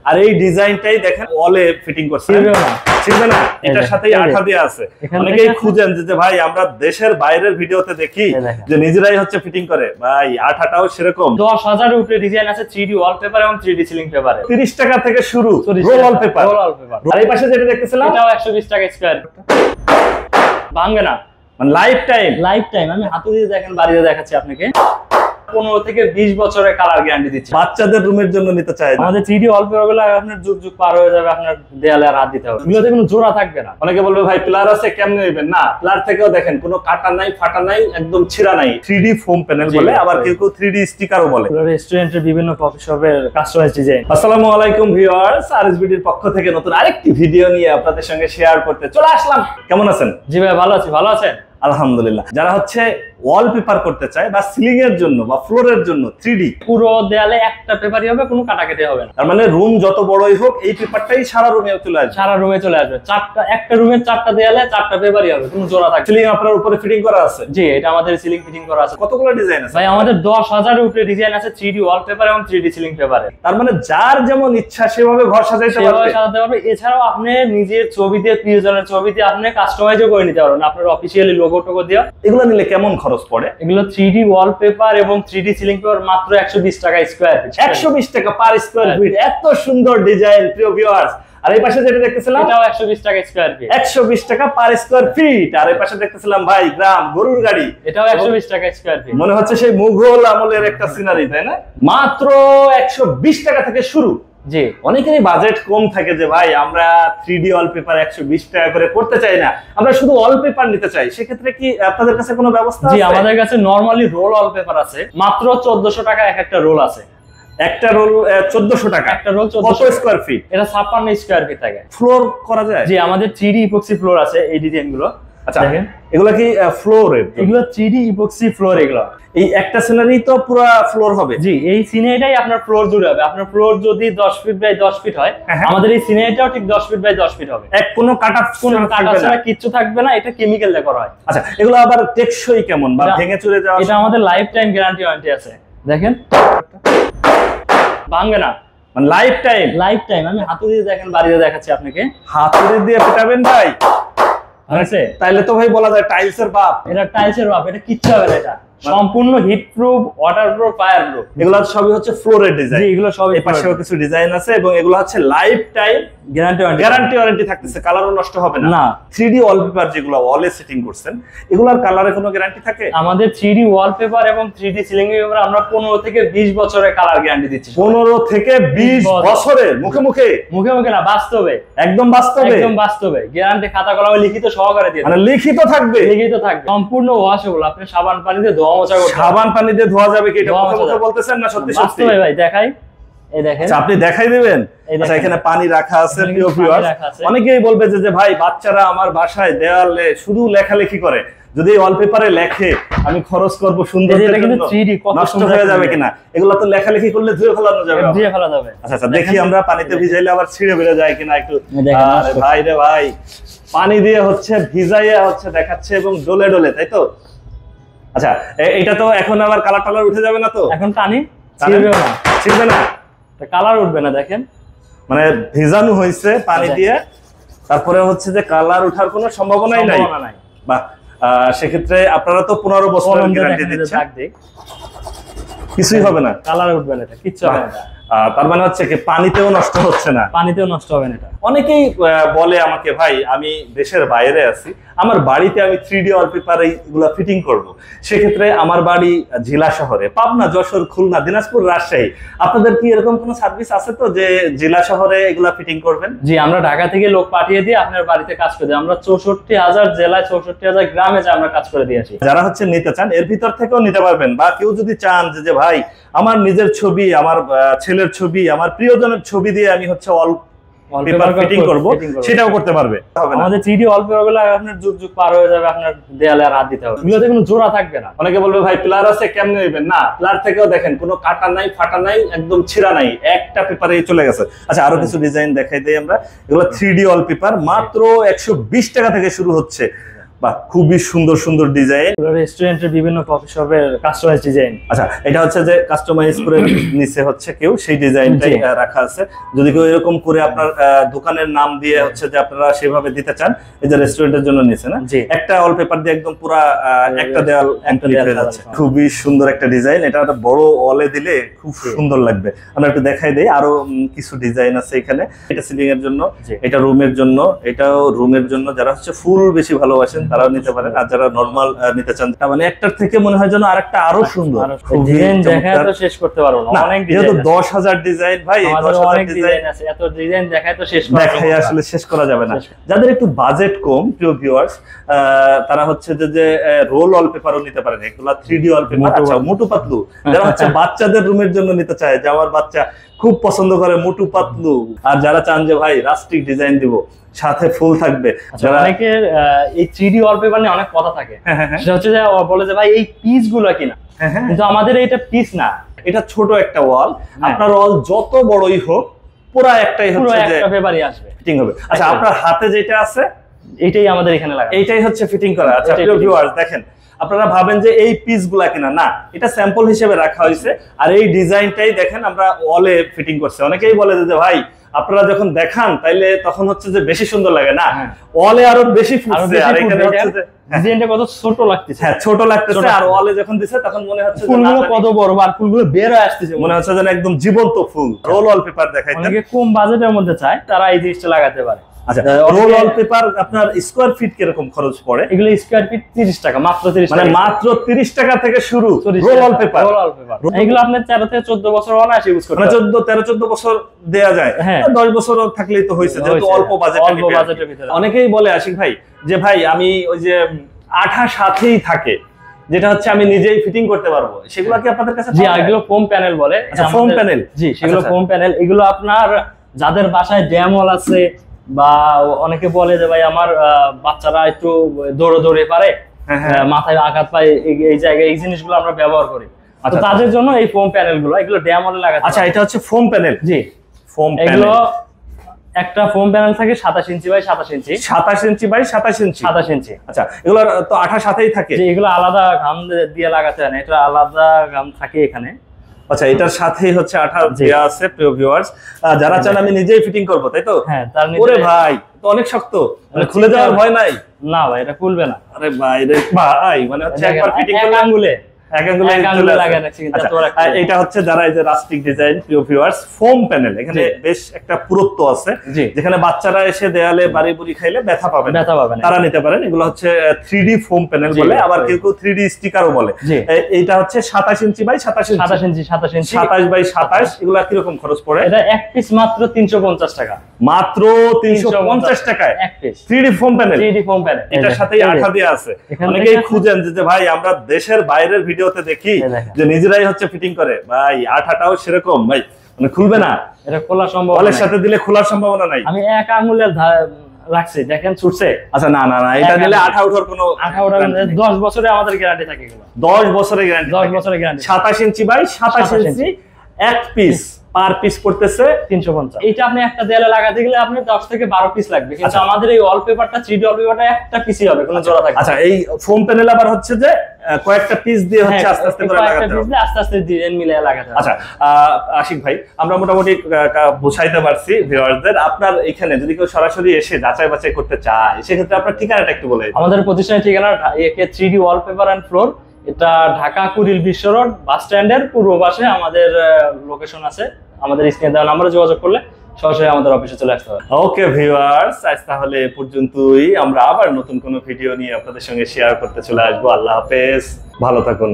আর এই ডিজাইনটাই দেখেন ওয়ালে ফিটিং করছে, ছিড়বে না, এটার সাথেই আঠা দেয়া আছে। অনেকেই খুঁজেন যে ভাই আমরা দেশের বাইরের ভিডিওতে দেখি যে নিজেরাই হচ্ছে ফিটিং করে, ভাই আঠাটাও সেরকম। 10,000 এর উপরে ডিজাইন আছে 3D ওয়ালপেপার এবং 3D সিলিং পেপারে। 30 টাকা থেকে শুরু রোল ওয়ালপেপার। আর এই পাশে যেটা দেখতেছিলাম এটাও 120 টাকা স্কয়ার। ভাঙবে না, মানে লাইফ টাইম। আমি হাতে দিয়ে দেখেন, বাড়িতে দেখাচ্ছি আপনাকে। 15 থেকে 20 বছরের কালার গ্যারান্টি দিচ্ছি। বাচ্চাদের রুমের জন্য নিতে চাই। আমাদের 3D ওয়ালপেপার গুলো আপনার যুগ যুগ পার হয়ে যাবে, আপনার দেয়ালে আর হাত দিতে হবে। এগুলোতে কোনো জোড়া থাকবে না। অনেকে বলবে ভাই প্লার আছে কেমনে নেবেন, না প্লার থেকেও দেখেন কোনো কাটা নাই, ফাটা নাই, একদম ছিঁড়া নাই। 3D ফোম প্যানেল বলে, আবার কেউ 3D স্টিকারও বলে। রেস্টুরেন্টের বিভিন্ন কফি শপের কাস্টমাইজ ডিজাইন। আসসালামু আলাইকুম ভিউয়ার্স, আরএসবিডির পক্ষ থেকে নতুন আরেকটি ভিডিও নিয়ে আপনাদের সঙ্গে শেয়ার করতে চলে আসলাম। কেমন আছেন? জি ভাই ভালো আছি। ভালো আছেন? আলহামদুলিল্লাহ। যারা হচ্ছে ওয়ালপেপার করতে চায় বা সিলিং এর জন্য বা ফ্লোরের জন্য 3D, পুরো দেয়ালে একটা পেপারই হবে, কোনো কাটাকাটি হবে না। তার মানে রুম যত বড়ই হোক এই পেপারটাই সারা রুমে চলে আসবে। সারা রুমে চলে আসবে। একটা রুমের 4টা দেয়ালে 4টা পেপারই হবে, কোনো জোড়া থাকবে। সিলিং আপনার উপরে ফিটিং করা আছে? জি, এটা আমাদের সিলিং ফিটিং করা আছে। কতগুলো ডিজাইন আছে ভাই? আমাদের 10,000 এর উপরে ডিজাইন আছে 3D ওয়ালপেপার এবং 3D সিলিং পেপারে। তার মানে যার যেমন ইচ্ছা সেভাবে ঘর সাজাতে পারবে। এছাড়াও আপনি নিজের ছবি দিয়ে, প্রিয়জনের ছবি দিয়ে আপনি কাস্টমাইজও করে নিতে পারবেন, আপনার অফিশিয়ালি লোগো টোগো দিয়ে। এগুলো নিলে কেমন খরচ পড়ে? এগুলো 3D ওয়ালপেপার এবং 3D সিলিং পেপার মাত্র 120 টাকা স্কয়ার ফিট। 120 টাকা পার স্কয়ার ফিট। এত সুন্দর ডিজাইন প্রিয় ভিউয়ার্স। আর এই পাশে যেটা দেখতেছিলাম এটাও 120 টাকা স্কয়ার ফিট। 120 টাকা পার স্কয়ার ফিট। আর এই পাশে দেখতেছিলাম ভাই গ্রাম গরুর গাড়ি, এটাও 120 টাকা স্কয়ার ফিট। মনে হচ্ছে সেই মুঘল আমলের একটা সিনারি, তাই না? মাত্র 120 টাকা থেকে শুরু। জি, অনেকেরই বাজেট কম থাকে যে ভাই আমরা 3D ওয়ালপেপার 120 টাকা করে করতে চাই না, আমরা শুধু ওয়ালপেপার নিতে চাই। সেক্ষেত্রে কি আপনাদের কাছে কোনো ব্যবস্থা আছে? জি, আমাদের কাছে নরমালি রোল ওয়ালপেপার আছে, মাত্র 1400 টাকা এক একটা রোল আছে। একটা রোল 1400 টাকা। একটা রোল 1400 স্কয়ার ফিট। এটা 56 স্কয়ার ফিট থাকে। ফ্লোর করা যায়? জি, আমাদের 3D ইপক্সি ফ্লোর আছে এই ডিজাইনগুলো। আচ্ছা, দেখেন এগুলো কি ফ্লোরে? এগুলো 3D ইপক্সি ফ্লোর। এগুলো এই একটা সিনারি তো পুরো ফ্লোর হবে? জি, এই সিনারিটাই আপনার ফ্লোর জুড়ে হবে। আপনার ফ্লোর যদি 10 ফিট বাই 10 ফিট হয়, আমাদের এই সিনারিটাও ঠিক 10 ফিট বাই 10 ফিট হবে। কোনো কাটা ছাড়া কিচ্ছু থাকবে না। এটা কেমিক্যাল দিয়ে করা হয়। আচ্ছা, এগুলো আবার টেকসই কেমন বা ভেঙে চলে যাওয়া? এটা আমাদের লাইফ টাইম গ্যারান্টি ওয়ারেন্টি আছে। দেখেন, ভাঙবে না, মানে লাইফ টাইম। আমি হাতে দিয়ে দেখেন, বাড়িতে দেখাচ্ছি আপনাকে। হাতুড়ি দিয়ে পেটাবেন ভাই? তাইলে তো ভাই বলা যায় টাইলসের বাপ। এটা টাইলসের বাপ, এটা কিচ্ছু হবে না। এটা সম্পূর্ণ heat proof, water proof, fire proof. এগুলো সবই হচ্ছে ফ্লোরের ডিজাইন। জি, এগুলো সব এই পাশেও কিছু ডিজাইন আছে এবং এগুলো হচ্ছে লাইফ টাইম গ্যারান্টি ওয়ারেন্টি থাকতেছে, কালারও নষ্ট হবে না। 3D ওয়ালপেপার যেগুলো ওয়ালে সেটিং করছেন, এগুলোর কালারে কোনো গ্যারান্টি থাকে? আমাদের 3D ওয়ালপেপার এবং 3D সিলিং পেপার আমরা 15 থেকে 20 বছরের কালার গ্যারান্টি দিচ্ছি। 15 থেকে 20 বছরের? মুখে না, বাস্তবে, একদম বাস্তবে গ্যারান্টি খাতা কলমে লিখিত সহকারে দিয়ে। মানে লিখিত থাকবে? সম্পূর্ণ ওয়াশেবল। আপনি সাবান পানি দিয়ে ধোয়া মোছা করতে। সাবান পানি দিয়ে ধোয়া যাবে কি? এটা মুখে বলতেছেন না সত্যি? বাস্তবে ভাই দেখাই। এই দেখেন। আচ্ছা, আপনি দেখাই দিবেন? আচ্ছা, এখানে পানি রাখা আছে প্রিয় ভিউয়ার্স। অনেকেই বলবে যে ভাই বাচ্চারা আমার বাসায় দেওয়ালে শুধু লেখালেখি করে, যদি ওয়ালপেপারে লেখে আমি খরচ করব সৌন্দর্যের জন্য, নষ্ট হয়ে যাবে কিনা? এগুলো তো লেখালেখি করলে ধুয়ে ফেলানো যাবে। আচ্ছা, দেখি আমরা পানিতে ভিজাইলে আবার ছিঁড়ে বেড়ে যায় কিনা একটু। আরে ভাই রে ভাই, পানি দিয়ে হচ্ছে ভিজাইয়া হচ্ছে দেখাচ্ছে এবং ডলে ডলে, তাই তো? আচ্ছা, এটা তো এখন আবার কালার টালার উঠে যাবে না তো? এখন টানি ছিড়বে না, কালার উঠবে না। দেখেন, মানে ভিজানো হয়েছে পানি দিয়ে, তারপরে হচ্ছে যে কালার ওঠার কোনো সম্ভাবনাই নাই। বাহ, সেক্ষেত্রে আপনারা তো 15 বছরের গ্যারান্টি দিচ্ছেন, কিছুই হবে না, কালার উঠবে না, কিচ্ছু হবে না। তার মানে হচ্ছে কি পানিতেও নষ্ট হচ্ছে না? পানিতেও নষ্ট হবে না। অনেকেই বলে আমাকে ভাই আমি দেশের বাইরে আছি, আমার বাড়িতে আমি 3D ওয়ালপেপার এইগুলা ফিটিং করব। সেক্ষেত্রে আমার বাড়ি জেলা শহরে, পাবনা, যশোর, খুলনা, দিনাজপুর, রাজশাহী। আপনাদের কি এরকম কোনো সার্ভিস আছে তো যে জেলা শহরে এগুলা ফিটিং করবেন? জি, আমরা ঢাকা থেকে লোক পাঠিয়ে দিয়ে আপনার বাড়িতে কাজ করে দিই। আমরা 64,000 জেলায় 64,000 গ্রামে যে আমরা কাজ করে দিয়েছি। যারা হচ্ছে নিতে চান এর ভিতর থেকেও নিতে পারবেন, বা কেউ যদি চান যে ভাই আমার নিজের ছবি, আমার ছেলের ছবি, আমার প্রিয়জনের ছবি দিয়ে আমি হচ্ছে ওয়ালপেপার ফিটিং করব, সেটাও করতে পারবে। আমাদের 3D ওয়ালপেপার গুলো আপনার যুগ যুগ পার হয়ে যাবে, আপনার দেয়ালে আর হাত দিতে হবে। এগুলোতে কোনো জোড়া থাকবে না। অনেকে বলবে ভাই প্লার আছে কেমনে নেবেন, না প্লার থেকেও দেখেন কোনো কাটা নাই, ফাটা নাই, একদম ছিঁড়া নাই, একটা পেপারে চলে গেছে। আচ্ছা, আরো কিছু ডিজাইন দেখাই দেই আমরা। এগুলো 3D ওয়ালপেপার মাত্র 120 টাকা থেকে শুরু হচ্ছে। বা খুবই সুন্দর সুন্দর ডিজাইন। রেস্টুরেন্টের বিভিন্ন কফি শপের কাস্টমাইজ ডিজাইন। আচ্ছা, এটা হচ্ছে যে কাস্টমাইজ করে নিচে হচ্ছে কেউ সেই ডিজাইনটাই রাখা আছে। যদি কেউ এরকম করে আপনার দোকানের নাম দিয়ে হচ্ছে যে আপনারা সেভাবে দিতে চান, এই যে রেস্টুরেন্টের জন্য নিচে না, একটা ওয়ালপেপার দিয়ে একদম পুরো একটা দেওয়াল কমপ্লিট হয়ে যাচ্ছে। খুবই সুন্দর একটা ডিজাইন। এটা একটা বড় ওয়ালে দিলে খুব সুন্দর লাগবে। আমরা একটু দেখাই দেই, আরো কিছু ডিজাইন আছে এখানে। এটা সিলিং এর জন্য, এটা রুমের জন্য, এটাও রুমের জন্য। যারা হচ্ছে ফুল বেশি ভালোবাসেন তারাও নিতে পারেন, আর যারা নরমাল নিতে চান, তার মানে একটার থেকে মনে হয় যেন আরেকটা আরো সুন্দর। ডিজাইন দেখায় তো শেষ করতে পারবো না, অনেক ডিজাইন। যেহেতু 10,000 ডিজাইন ভাই, 10,000 ডিজাইন আছে, এত ডিজাইন দেখায় তো শেষ করা দেখাই আসলে শেষ করা যাবে না। যাদের একটু বাজেট কম, প্রিয় ভিউয়ার্স, তারা হচ্ছে যে রোল ওয়ালপেপারও নিতে পারেন। এগুলা 3D ওয়ালপেপার। আচ্ছা, মোটু পাতলু যারা হচ্ছে বাচ্চাদের রুমের জন্য নিতে চায়, যে আমার বাচ্চা খুব পছন্দ করে মোটু পাতলু, আর যারা চান যে ভাই রাস্টিক ডিজাইন দিব, সাথে ফুল থাকবে। যারা অনেকের এই 3D ওয়ালপেপার নিয়ে অনেক কথা থাকে, সেটা হচ্ছে যে বলে যে ভাই এই পিস গুলো কিনা, কিন্তু আমাদের এটা পিস না, এটা ছোট একটা ওয়াল। আপনার ওয়াল যত বড়ই হোক, পুরো একটাই হচ্ছে যে একটা পেপারই আসবে, ফিটিং হবে। আচ্ছা, আপনার হাতে যেটা আছে এইটাই আমাদের এখানে লাগা, এইটাই হচ্ছে ফিটিং করা। আচ্ছা প্রিয় ভিউয়ার্স, দেখেন, আপনারা ভাবেন যে এই পিসগুলা কিনা, না, এটা স্যাম্পল হিসেবে রাখা হয়েছে। আর এই ডিজাইনটাই দেখেন আমরা ওয়ালে ফিটিং করছি। অনেকেই বলে যে ভাই আপনারা যখন দেখান তাইলে তখন হচ্ছে যে বেশি সুন্দর লাগে, না, ওয়ালে আরো বেশি ফুটছে। আর এখানে হচ্ছে যে ডিজাইনটা কত ছোট লাগতেছে, হ্যাঁ ছোট লাগতেছে, আর ওয়ালে যখন দিছে তখন মনে হচ্ছে ফুলগুলো কত বড়, আর ফুলগুলো বের হয়ে আসতেছে, মনে হচ্ছে যেন একদম জীবন্ত ফুল। Role wallpaper দেখাইতেন। অনেকে কম বাজেটের মধ্যে চায়, তারা এই জিনিসটা লাগাতে পারে। আচ্ছা, রোল ওয়ালপেপার আপনার স্কয়ার ফিট কিরকম খরচ পড়ে? এগুলো স্কয়ার ফিট 30 টাকা, মাত্র 30 টাকা, মানে মাত্র 30 টাকা থেকে শুরু রোল ওয়ালপেপার। এগুলো আপনি 13 থেকে 14 বছর অনায়াসে ইউজ করতে পারেন। 13-14 বছর দেয়া যায়, 10 বছর থাকলেই তো হইছে, যেহেতু অল্প বাজেটের ভিতরে। অনেকেই বলে আশিক ভাই যে ভাই আমি ওই যে আঠা সাথেই থাকে, যেটা হচ্ছে আমি নিজেই ফিটিং করতে পারবো, সেগুলো কি আপনাদের কাছে? জি, এগুলো ফোম প্যানেল বলে। আচ্ছা, ফোম প্যানেল। জি, সেগুলো ফোম প্যানেল। এগুলো আপনার যাদের বাসায় ড্যাম ওয়াল আছে, বা অনেকে বলে যে ভাই আমার বাচ্চারা একটু দৌড়ে পারে, মাথায় আঘাত পায়, এই জায়গায় এই জিনিসগুলো আমরা ব্যবহার করি। তো তাদের জন্য এই ফোম প্যানেল গুলো, এগুলো ড্যাম ওয়ালে লাগাতে। আচ্ছা, এটা হচ্ছে ফোম প্যানেল। জি, ফোম প্যানেল। এগুলো একটা ফোম প্যানেল থাকে 27 inch by 27 inch, 27 inch by 27 ইঞ্চি, 27 ইঞ্চি। আচ্ছা, এগুলো তো আঠার সাথেই থাকে? যে এগুলো আলাদা গাম দিয়ে লাগাতে হয় না, এটা আলাদা গাম থাকে এখানে। আচ্ছা, এটার সাথেই হচ্ছে আঠা দেয়া আছে। প্রিয় ভিউয়ার্স, যারা চান আমি নিজেই ফিটিং করব, তাই তো? হ্যাঁ, তার ওরে ভাই, তো অনেক শক্ত, মানে খুলে যাওয়ার ভয় নাই? না ভাই, এটা খুলবে না। আরে ভাই রে ভাই, মানে হচ্ছে একবার ফিটিং করলে আঙ্গুলে এটা হচ্ছে যারা এই যে রাস্টিক ডিজাইন, প্রিয় ভিউয়ার্স, ফোম প্যানেল, এখানে বেশ একটা পুরুত্ব আছে, যেখানে বাচ্চারা এসে দেয়ালে বাড়ি বুড়ি খাইলে ব্যথা পাবে না, তারা নিতে পারেন। এগুলো হচ্ছে 3D ফোম প্যানেল বলে, আবার কেউ কেউ 3D স্টিকারও বলে। এইটা হচ্ছে 27 ইঞ্চি বাই 27 ইঞ্চি, 27 বাই 27। এগুলা কিরকম খরচ পড়ে? এটা এক পিস মাত্র 350 টাকা, মাত্র 350 টাকায় এক piece 3D foam panel. 3D foam panel, এটার সাথেই আঠা দেয়া আছে। অনেকেই খুঁজেন যে ভাই আমরা দেশের বাইরের ভিডিওতে দেখি যে নিজেরাই হচ্ছে ফিটিং করে, ভাই আঠাটাও সেরকম ভাই, মানে খুলবে না, এটা খোলা সম্ভব, ওয়ালের সাথে দিলে খোলার সম্ভাবনা নাই। আমি এক আঙ্গুলের রাখছি, দেখেন ছুটছে। আচ্ছা, না না না, এটা দিলে আঠা ওঠার কোনো, 10 বছরে আমাদের গ্যারান্টি থাকে এগুলো, 10 বছরের গ্যারান্টি, 10 বছরের গ্যারান্টি। 27 ইঞ্চি বাই 27 ইঞ্চি, এক পিস পার পিস পড়তেছে 350। এটা আপনি একটা দেয়ালে লাগাতে গেলে আপনি 10 থেকে 12 পিস লাগবে, কিন্তু আমাদের এই ওয়ালপেপারটা 3D ওয়ালপেপারটা একটা পিসই হবে, কোনো জোড়া থাকবে। আচ্ছা, এই ফোম প্যানেল আবার হচ্ছে যে কয়েকটা পিস দিয়ে হচ্ছে আস্তে আস্তে করে লাগাতে হবে, আস্তে আস্তে ডিজাইন মিলিয়ে লাগাতে হবে। আচ্ছা, আশিক ভাই, আমরা মোটামুটি বুঝাইতে পারছি ভিউয়ারদের। আপনার এখানে যদি কেউ সরাসরি এসে যাচাই বাছাই করতে চায়, সেক্ষেত্রে আপনার ঠিকানাটা একটু বলে। আমাদের প্রতিষ্ঠানের ঠিকানা একে 3D ওয়ালপেপার এন্ড ফ্লোর, এটা ঢাকা কুড়িল বিশ্ব রোড বাস স্ট্যান্ডের পূর্ব পাশে আমাদের লোকেশন আছে। আমাদের স্ক্রিনে দেওয়া নম্বরে যোগাযোগ করলে সরাসরি আমাদের অফিসে চলে আসতে হবে। ওকে ভিউয়ার্স, আজ তাহলে এ পর্যন্তই। আমরা আবার নতুন কোনো ভিডিও নিয়ে আপনাদের সঙ্গে শেয়ার করতে চলে আসবো। আল্লাহ হাফেজ, ভালো থাকুন।